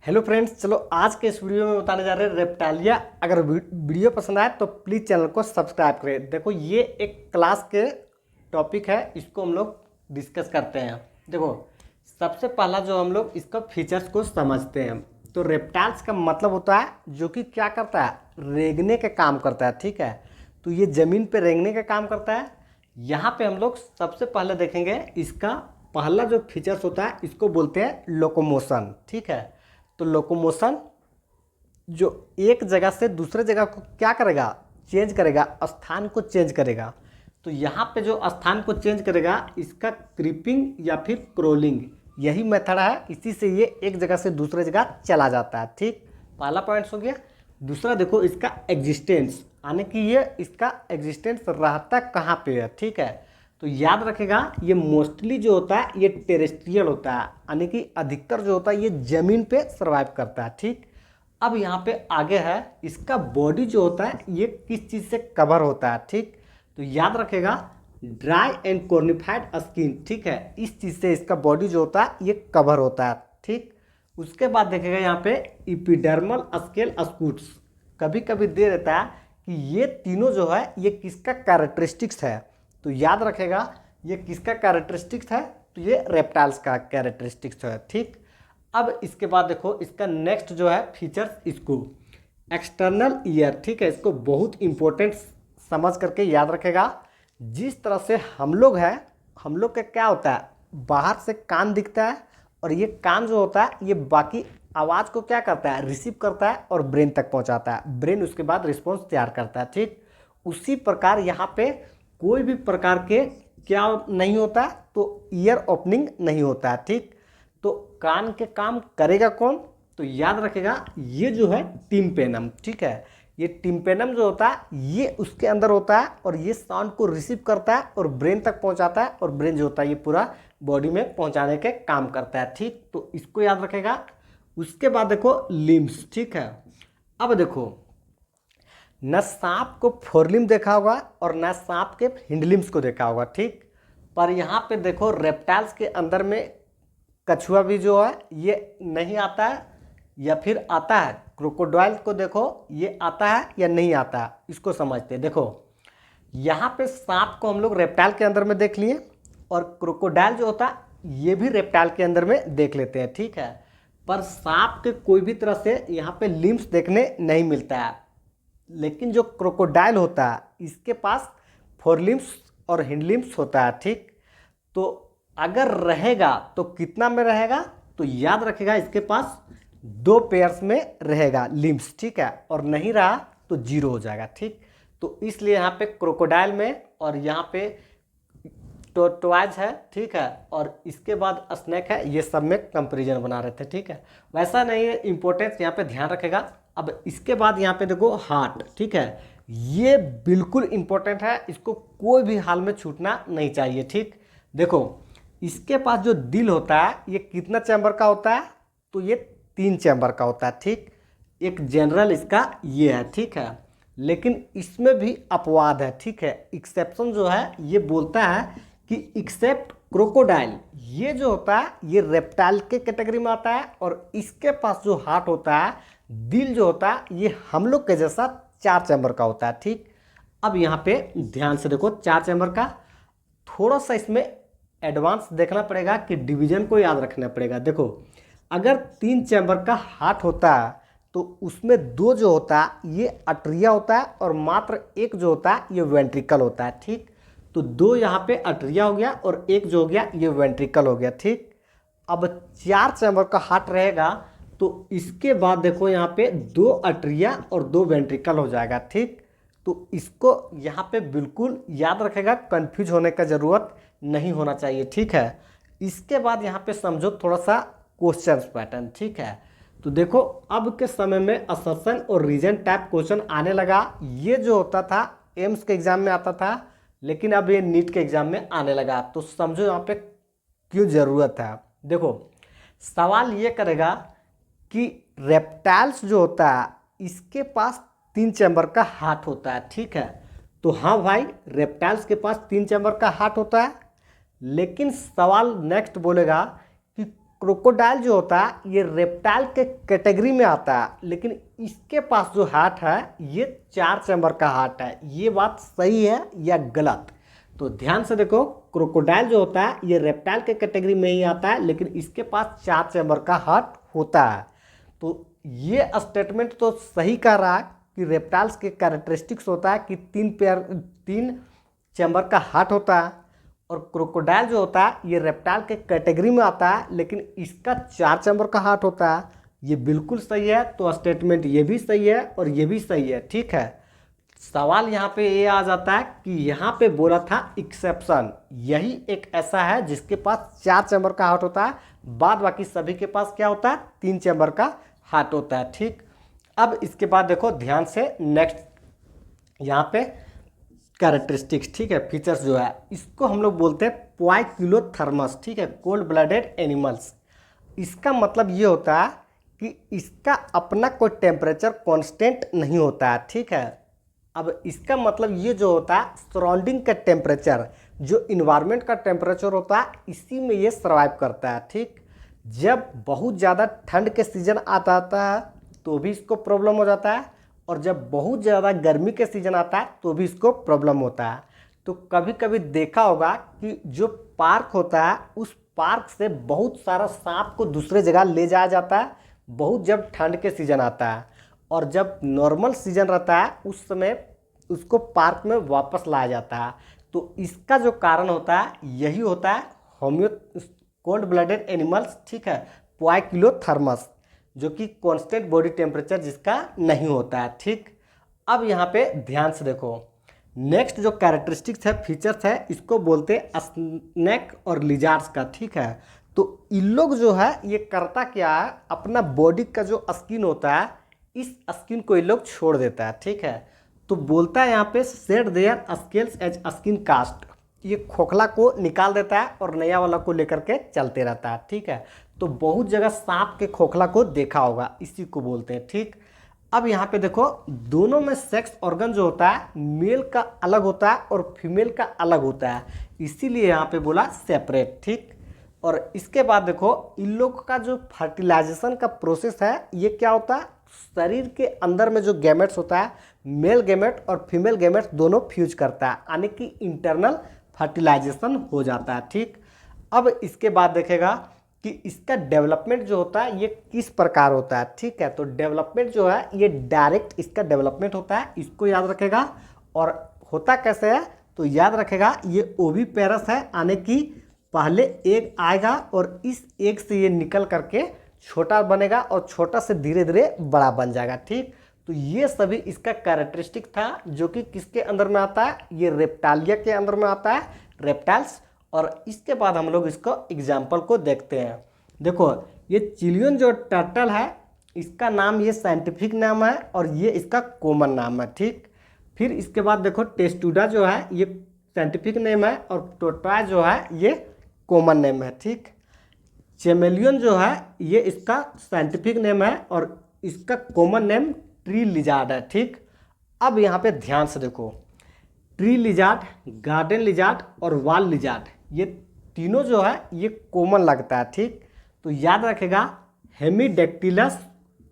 Hello friends, चलो आज के इस वीडियो में बताने जा रहे हैं रेप्टालिया। अगर वीडियो पसंद आए तो प्लीज़ चैनल को सब्सक्राइब करें। देखो, ये एक क्लास के टॉपिक है, इसको हम लोग डिस्कस करते हैं। देखो, सबसे पहला जो हम लोग इसका फीचर्स को समझते हैं। तो रेप्टाइल्स का मतलब होता है जो कि क्या करता है, रेंगने का काम करता है। ठीक है, तो ये ज़मीन पे रेंगने का काम करता है। यहाँ पे हम लोग सबसे पहले देखेंगे इसका पहला जो फीचर्स होता है, इसको बोलते हैं लोकोमोशन। ठीक है, तो लोकोमोशन जो एक जगह से दूसरे जगह को क्या करेगा, चेंज करेगा, स्थान को चेंज करेगा। तो यहाँ पे जो स्थान को चेंज करेगा इसका क्रीपिंग या फिर क्रोलिंग, यही मेथड है। इसी से ये एक जगह से दूसरे जगह चला जाता है। ठीक, पहला पॉइंट हो गया। दूसरा देखो इसका एग्जिस्टेंस, यानी कि ये इसका एग्जिस्टेंस रहता कहाँ पे है। ठीक है, तो याद रखेगा ये मोस्टली जो होता है ये टेरेस्ट्रियल होता है, यानी कि अधिकतर जो होता है ये ज़मीन पे सर्वाइव करता है। ठीक, अब यहाँ पे आगे है इसका बॉडी जो होता है ये किस चीज़ से कवर होता है। ठीक, तो याद रखेगा ड्राई एंड कॉर्निफाइड स्किन। ठीक है, इस चीज़ से इसका बॉडी जो होता है ये कवर होता है। ठीक, उसके बाद देखेगा यहाँ पे इपिडर्मल स्केल स्कूट्स, कभी कभी दे देता है कि ये तीनों जो है ये किसका कैरेक्टरिस्टिक्स है। तो याद रखेगा ये किसका कैरेक्टरिस्टिक्स है, तो ये रेप्टाइल्स का कैरेक्टरिस्टिक्स है। ठीक, अब इसके बाद देखो इसका नेक्स्ट जो है फीचर्स, इसको एक्सटर्नल ईयर। ठीक है, इसको बहुत इंपॉर्टेंट समझ करके याद रखेगा। जिस तरह से हम लोग हैं, हम लोग का क्या होता है, बाहर से कान दिखता है और ये कान जो होता है ये बाकी आवाज़ को क्या करता है, रिसीव करता है और ब्रेन तक पहुंचाता है। ब्रेन उसके बाद रिस्पॉन्स तैयार करता है। ठीक, उसी प्रकार यहाँ पे कोई भी प्रकार के क्या नहीं होता, तो ईयर ओपनिंग नहीं होता है। ठीक, तो कान के काम करेगा कौन, तो याद रखेगा ये जो है टिम्पेनम। ठीक है, ये टिम्पेनम जो होता है ये उसके अंदर होता है और ये साउंड को रिसीव करता है और ब्रेन तक पहुंचाता है, और ब्रेन जो होता है ये पूरा बॉडी में पहुंचाने के काम करता है। ठीक, तो इसको याद रखेगा। उसके बाद देखो लिम्स। ठीक है, अब देखो न सांप को फोरलिम देखा होगा और न सांप के हिंडलिम्स को देखा होगा। ठीक, पर यहाँ पे देखो रेप्टाइल्स के अंदर में कछुआ भी जो है ये नहीं आता है या फिर आता है। क्रोकोडाइल को देखो ये आता है या नहीं आता है, इसको समझते हैं। देखो यहाँ पे सांप को हम लोग रेप्टाइल के अंदर में देख लिए और क्रोकोडाइल जो होता है ये भी रेप्टाइल के अंदर में देख लेते हैं। ठीक है, पर सांप के कोई भी तरह से यहाँ पे लिम्स देखने नहीं मिलता है। लेकिन जो क्रोकोडाइल होता है इसके पास फोरलिम्स और हिंडलिम्स होता है। ठीक, तो अगर रहेगा तो कितना में रहेगा, तो याद रखेगा इसके पास 2 पेयर्स में रहेगा लिम्स। ठीक है, और नहीं रहा तो 0 हो जाएगा। ठीक, तो इसलिए यहाँ पे क्रोकोडाइल में और यहाँ पे टोटवाइज है। ठीक है, और इसके बाद स्नेक है, ये सब में कंपेरिजन बना रहे थे। ठीक है, वैसा नहीं है, इंपॉर्टेंस यहाँ पे ध्यान रखेगा। अब इसके बाद यहाँ पे देखो हार्ट। ठीक है, ये बिल्कुल इंपॉर्टेंट है, इसको कोई भी हाल में छूटना नहीं चाहिए। ठीक, देखो इसके पास जो दिल होता है ये कितना चैम्बर का होता है, तो ये 3 चैम्बर का होता है। ठीक, एक जनरल इसका ये है। ठीक है, लेकिन इसमें भी अपवाद है। ठीक है, एक्सेप्शन जो है ये बोलता है कि एक्सेप्ट क्रोकोडाइल, ये जो होता है ये रेप्टाइल के कैटेगरी में आता है और इसके पास जो हार्ट होता है, दिल जो होता है, ये हम लोग के जैसा 4 चैम्बर का होता है। ठीक, अब यहाँ पे ध्यान से देखो 4 चैम्बर का, थोड़ा सा इसमें एडवांस देखना पड़ेगा कि डिवीजन को याद रखना पड़ेगा। देखो अगर 3 चैम्बर का हार्ट होता है तो उसमें 2 जो होता है ये अट्रिया होता है और मात्र 1 जो होता है ये वेंट्रिकल होता है। ठीक, तो 2 यहाँ पे अट्रिया हो गया और 1 जो हो गया ये वेंट्रिकल हो गया। ठीक, अब 4 चैम्बर का हार्ट रहेगा तो इसके बाद देखो यहाँ पे 2 अट्रिया और 2 वेंट्रिकल हो जाएगा। ठीक, तो इसको यहाँ पे बिल्कुल याद रखेगा, कंफ्यूज होने का ज़रूरत नहीं होना चाहिए। ठीक है, इसके बाद यहाँ पे समझो थोड़ा सा क्वेश्चन पैटर्न। ठीक है, तो देखो अब के समय में असर्शन और रीजन टाइप क्वेश्चन आने लगा। ये जो होता था एम्स के एग्जाम में आता था, लेकिन अब ये नीट के एग्जाम में आने लगा। तो समझो यहाँ पे क्यों ज़रूरत है। देखो सवाल ये करेगा कि रेप्टाइल्स जो होता है इसके पास 3 चैम्बर का हार्ट होता है। ठीक है, तो हाँ भाई रेप्टाइल्स के पास 3 चैम्बर का हार्ट होता है, लेकिन सवाल नेक्स्ट बोलेगा कि क्रोकोडाइल जो होता है ये रेप्टाइल के कैटेगरी में आता है, लेकिन इसके पास जो हार्ट है ये 4 चैम्बर का हार्ट है। ये बात सही है या गलत? तो ध्यान से देखो, क्रोकोडाइल जो होता है ये रेप्टाइल के कैटेगरी में ही आता है, लेकिन इसके पास 4 चैम्बर का हार्ट होता है। तो ये स्टेटमेंट तो सही कह रहा है कि रेप्टाइल्स के कैरेक्टरिस्टिक्स होता है कि 3 चैम्बर का हार्ट होता है, और क्रोकोडाइल जो होता है ये रेप्टाइल के कैटेगरी में आता है, लेकिन इसका 4 चैम्बर का हार्ट होता है। ये बिल्कुल सही है, तो स्टेटमेंट ये भी सही है और ये भी सही है। ठीक है, सवाल यहाँ पे ये आ जाता है कि यहाँ पे बोला था एक्सेप्शन, यही एक ऐसा है जिसके पास 4 चैम्बर का हार्ट होता है, बाद बाकी सभी के पास क्या होता है, 3 चैम्बर का हार्ट होता है। ठीक, अब इसके बाद देखो ध्यान से, नेक्स्ट यहाँ पे कैरेक्टरिस्टिक्स, ठीक है, फीचर्स जो है इसको हम लोग बोलते हैं पोइकिलोथर्मस। ठीक है, कोल्ड ब्लडेड एनिमल्स। इसका मतलब ये होता है कि इसका अपना कोई टेम्परेचर कांस्टेंट नहीं होता है। ठीक है, अब इसका मतलब ये जो होता है सराउंडिंग का टेम्परेचर, जो इन्वायरमेंट का टेम्परेचर होता है, इसी में ये सर्वाइव करता है। ठीक, जब बहुत ज़्यादा ठंड के सीजन आता है तो भी इसको प्रॉब्लम हो जाता है, और जब बहुत ज़्यादा गर्मी के सीजन आता है तो भी इसको प्रॉब्लम होता है। तो कभी कभी देखा होगा कि जो पार्क होता है उस पार्क से बहुत सारा सांप को दूसरे जगह ले जाया जाता है, बहुत जब ठंड के सीजन आता है, और जब नॉर्मल सीजन रहता है उस समय उसको पार्क में वापस लाया जाता है। तो इसका जो कारण होता है यही होता है कोल्ड ब्लडेड एनिमल्स। ठीक है, पोइकिलोथर्मस, जो कि कांस्टेंट बॉडी टेम्परेचर जिसका नहीं होता है। ठीक, अब यहाँ पे ध्यान से देखो, नेक्स्ट जो कैरेक्टरिस्टिक्स है, फीचर्स है, इसको बोलते हैं स्नेक और लिजार्ड्स का। ठीक है, तो इन लोग जो है ये करता क्या है, अपना बॉडी का जो स्किन होता है इस स्किन को ये लोग छोड़ देता है। ठीक है, तो बोलता है यहाँ पे shed their scales as skin cast, ये खोखला को निकाल देता है और नया वाला को लेकर के चलते रहता है। ठीक है, तो बहुत जगह सांप के खोखला को देखा होगा, इसी को बोलते हैं। ठीक, अब यहाँ पे देखो, दोनों में सेक्स ऑर्गन जो होता है मेल का अलग होता है और फीमेल का अलग होता है, इसीलिए यहाँ पे बोला सेपरेट। ठीक, और इसके बाद देखो, इन लोग का जो फर्टिलाइजेशन का प्रोसेस है ये क्या होता है, शरीर के अंदर में जो गैमेट्स होता है, मेल गैमेट और फीमेल गैमेट्स दोनों फ्यूज करता है, यानी कि इंटरनल फर्टिलाइजेशन हो जाता है। ठीक, अब इसके बाद देखेगा कि इसका डेवलपमेंट जो होता है ये किस प्रकार होता है। ठीक है, तो डेवलपमेंट जो है ये डायरेक्ट इसका डेवलपमेंट होता है, इसको याद रखेगा। और होता कैसे है, तो याद रखेगा ये ओविपेरस है, यानी कि पहले एग आएगा और इस एग से ये निकल करके छोटा बनेगा और छोटा से धीरे धीरे बड़ा बन जाएगा। ठीक, तो ये सभी इसका कैरेक्टरिस्टिक था, जो कि किसके अंदर में आता है, ये रेप्टालिया के अंदर में आता है, रेप्टाइल्स। और इसके बाद हम लोग इसको एग्जाम्पल को देखते हैं। देखो, ये चिलियन जो टर्टल है इसका नाम, ये साइंटिफिक नाम है और ये इसका कॉमन नाम है। ठीक, फिर इसके बाद देखो, टेस्टुडा जो है ये साइंटिफिक नेम है और टोटा जो है ये कॉमन नेम है। ठीक, चैमेलियन जो है ये इसका साइंटिफिक नेम है और इसका कॉमन नेम ट्री लिजार्ड है। ठीक, अब यहाँ पे ध्यान से देखो, ट्री लिजार्ड, गार्डन लिजार्ड और वॉल लिजार्ड, ये तीनों जो है ये कॉमन लगता है। ठीक, तो याद रखेगा हेमीडेक्टिलस,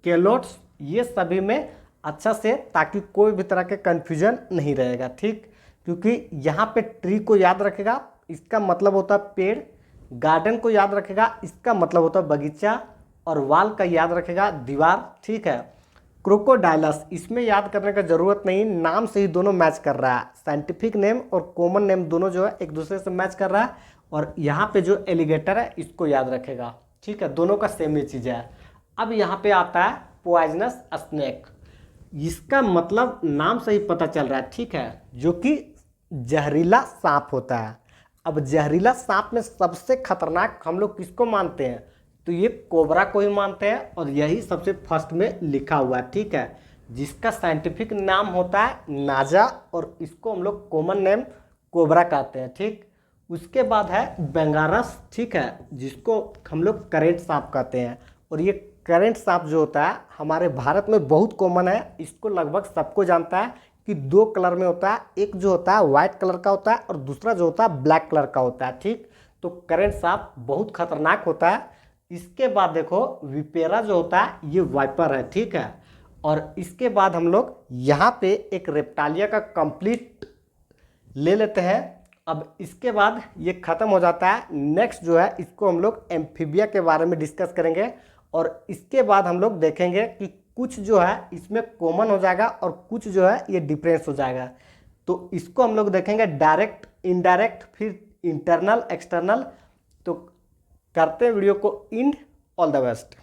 कैलोट्स, ये सभी में अच्छा से, ताकि कोई भी तरह के कन्फ्यूजन नहीं रहेगा। ठीक, क्योंकि यहाँ पे ट्री को याद रखेगा, इसका मतलब होता है पेड़, गार्डन को याद रखेगा, इसका मतलब होता है बगीचा, और वॉल का याद रखेगा दीवार। ठीक है, क्रोकोडाइलस, इसमें याद करने का जरूरत नहीं, नाम से ही दोनों मैच कर रहा है, साइंटिफिक नेम और कॉमन नेम दोनों जो है एक दूसरे से मैच कर रहा है। और यहाँ पे जो एलिगेटर है इसको याद रखेगा। ठीक है, दोनों का सेम ही चीज़ है। अब यहाँ पे आता है पॉइजनस स्नेक, इसका मतलब नाम से ही पता चल रहा है। ठीक है, जो कि जहरीला सांप होता है। अब जहरीला सांप में सबसे खतरनाक हम लोग किसको मानते हैं, तो ये कोबरा को ही मानते हैं, और यही सबसे फर्स्ट में लिखा हुआ है। ठीक है, जिसका साइंटिफिक नाम होता है नाजा, और इसको हम लोग कॉमन नेम कोबरा कहते हैं। ठीक, उसके बाद है बेंगारस। ठीक है, जिसको हम लोग करेंट सांप कहते हैं, और ये करेंट सांप जो होता है हमारे भारत में बहुत कॉमन है, इसको लगभग सबको जानता है कि 2 कलर में होता है, एक जो होता है व्हाइट कलर का होता है और दूसरा जो होता है ब्लैक कलर का होता है। ठीक, तो करेंट सांप बहुत खतरनाक होता है, इसके बाद देखो विपेरा जो होता है ये वाइपर है, ठीक है। और इसके बाद हम लोग यहाँ पे एक रेप्टालिया का कंप्लीट ले लेते हैं। अब इसके बाद ये ख़त्म हो जाता है। नेक्स्ट जो है इसको हम लोग एम्फीबिया के बारे में डिस्कस करेंगे और इसके बाद हम लोग देखेंगे कि कुछ जो है इसमें कॉमन हो जाएगा और कुछ जो है ये डिफरेंस हो जाएगा। तो इसको हम लोग देखेंगे डायरेक्ट, इनडायरेक्ट, फिर इंटरनल, एक्सटर्नल। तो करते हैं वीडियो को एंड। All the best.